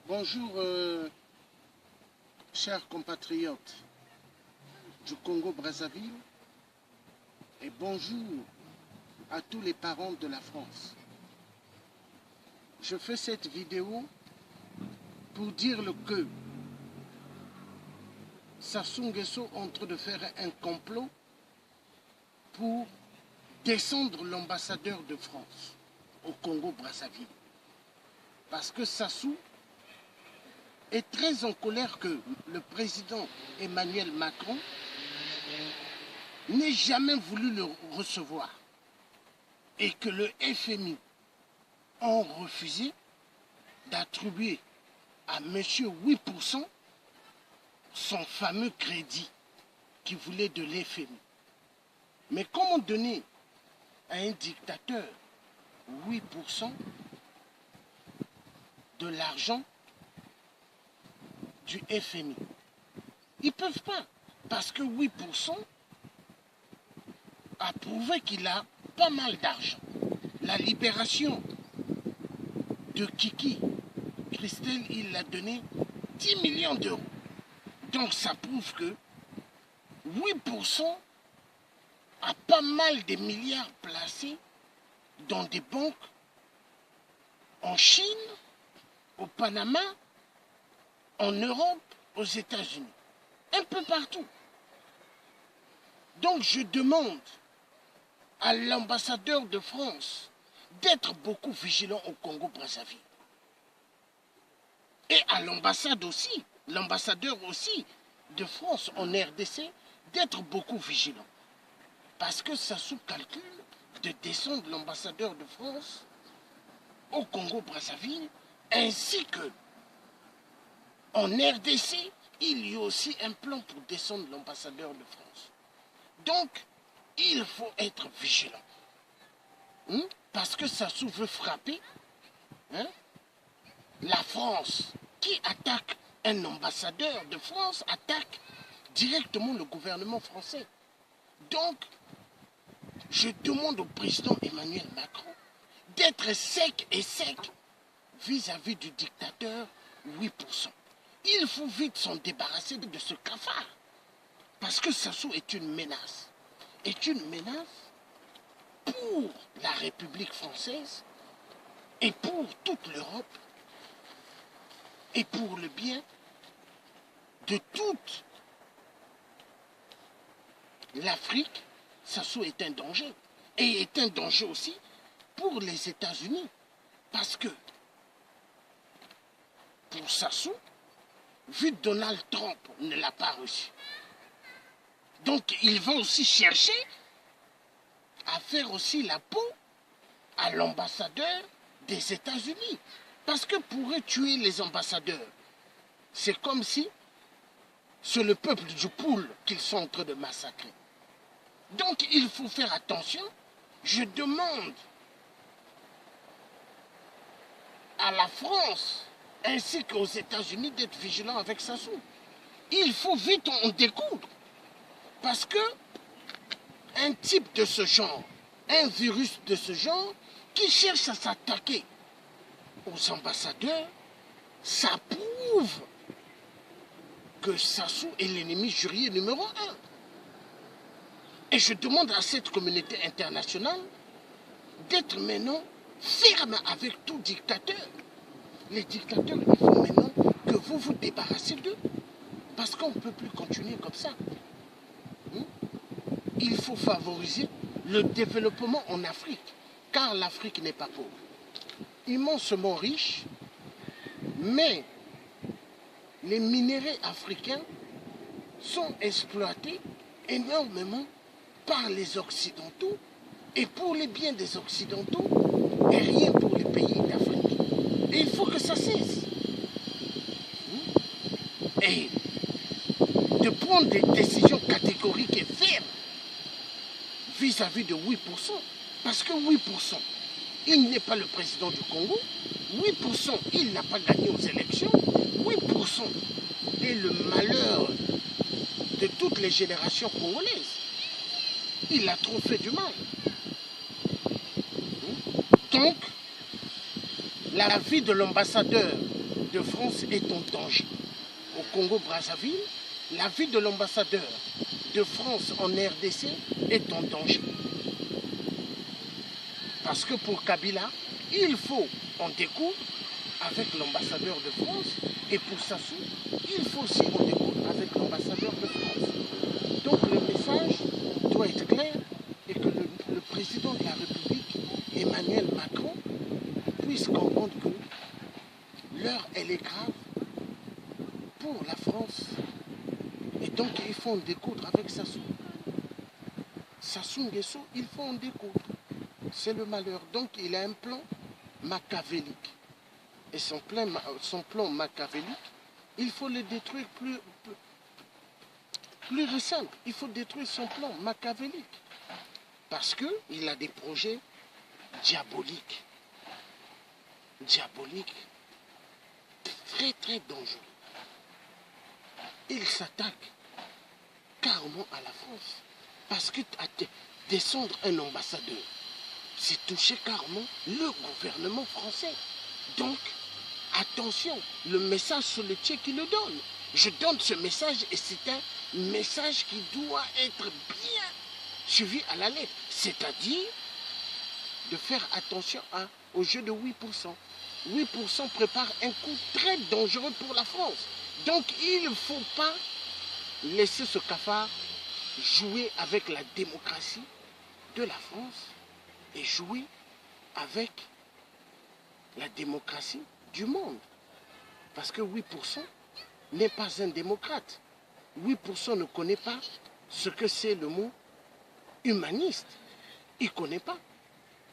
Bonjour, chers compatriotes du Congo-Brazzaville, et bonjour à tous les parents de la France. Je fais cette vidéo pour dire que Sassou Nguesso est en train de faire un complot pour descendre l'ambassadeur de France au Congo-Brazzaville. Parce que Sassou est très en colère que le président Emmanuel Macron n'ait jamais voulu le recevoir et que le FMI a refusé d'attribuer à M. 8% son fameux crédit qu'il voulait de l'FMI. Mais comment donner à un dictateur 8% de l'argent du FMI? Ils ne peuvent pas, parce que 8% a prouvé qu'il a pas mal d'argent. La libération de Kiki, Christelle, il a donné 10 millions d'euros. Donc ça prouve que 8% a pas mal de milliards placés dans des banques en Chine, au Panama, en Europe, aux États-Unis, un peu partout. Donc je demande à l'ambassadeur de France d'être beaucoup vigilant au Congo-Brazzaville. Et à l'ambassade aussi, l'ambassadeur aussi de France en RDC, d'être beaucoup vigilant. Parce que ça sous-calcule de descendre l'ambassadeur de France au Congo-Brazzaville, ainsi que en RDC, il y a aussi un plan pour descendre l'ambassadeur de France. Donc, il faut être vigilant. Parce que Sassou veut frapper la France. Qui attaque un ambassadeur de France attaque directement le gouvernement français. Donc, je demande au président Emmanuel Macron d'être sec et sec vis-à-vis du dictateur 8%. Il faut vite s'en débarrasser de ce cafard. Parce que Sassou est une menace. Est une menace pour la République française et pour toute l'Europe et pour le bien de toute l'Afrique. Sassou est un danger. Et est un danger aussi pour les États-Unis. Parce que pour Sassou, vu que Donald Trump ne l'a pas reçu, donc il va aussi chercher à faire aussi la peau à l'ambassadeur des États-Unis. Parce que pour tuer les ambassadeurs, c'est comme si c'est le peuple du poule qu'ils sont en train de massacrer. Donc il faut faire attention. Je demande à la France ainsi qu'aux États-Unis d'être vigilants avec Sassou. Il faut vite en découdre. Parce que un type de ce genre, un virus de ce genre, qui cherche à s'attaquer aux ambassadeurs, ça prouve que Sassou est l'ennemi juré numéro 1. Et je demande à cette communauté internationale d'être maintenant ferme avec tout dictateur. Les dictateurs, il faut maintenant que vous vous débarrassez d'eux. Parce qu'on ne peut plus continuer comme ça. Il faut favoriser le développement en Afrique, car l'Afrique n'est pas pauvre. Immensement riche, mais les minéraux africains sont exploités énormément par les Occidentaux et pour les biens des Occidentaux et rien pour les pays d'Afrique. Et il faut que ça cesse. Et de prendre des décisions catégoriques et fermes vis-à-vis de 8%. Parce que 8%, il n'est pas le président du Congo. 8%, il n'a pas gagné aux élections. 8% est le malheur de toutes les générations congolaises. Il a trop fait du mal. Donc, la vie de l'ambassadeur de France est en danger. Au Congo-Brazzaville, la vie de l'ambassadeur de France en RDC est en danger. Parce que pour Kabila, il faut en découdre avec l'ambassadeur de France, et pour Sassou, il faut aussi en découdre avec l'ambassadeur de France. Donc le message doit être clair et que le président de la République, Emmanuel Macron, puisse comprendre que l'heure, elle est grave pour la France. Et donc il faut en découdre avec Sassou. Sassou Nguesso, il faut en découdre. C'est le malheur. Donc il a un plan machiavélique. Et son plan machiavélique, il faut le détruire plus simple. Il faut détruire son plan machiavélique. Parce qu'il a des projets diaboliques. Diaboliques. Très très dangereux. Il s'attaque carrément à la France. Parce que descendre un ambassadeur, c'est toucher carrément le gouvernement français. Donc, attention, le message sur le tien qui le donne. Je donne ce message et c'est un message qui doit être bien suivi à la lettre. C'est-à-dire de faire attention au jeu de 8%. 8% prépare un coup très dangereux pour la France. Donc, il ne faut pas laisser ce cafard jouer avec la démocratie de la France et jouer avec la démocratie du monde. Parce que 8% n'est pas un démocrate. 8% ne connaît pas ce que c'est le mot humaniste. Il ne connaît pas.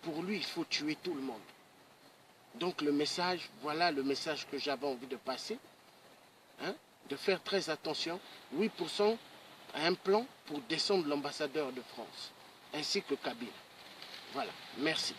Pour lui, il faut tuer tout le monde. Donc le message, voilà le message que j'avais envie de passer. Hein, de faire très attention. 8% a un plan pour descendre l'ambassadeur de France, ainsi que Kabila. Voilà, merci.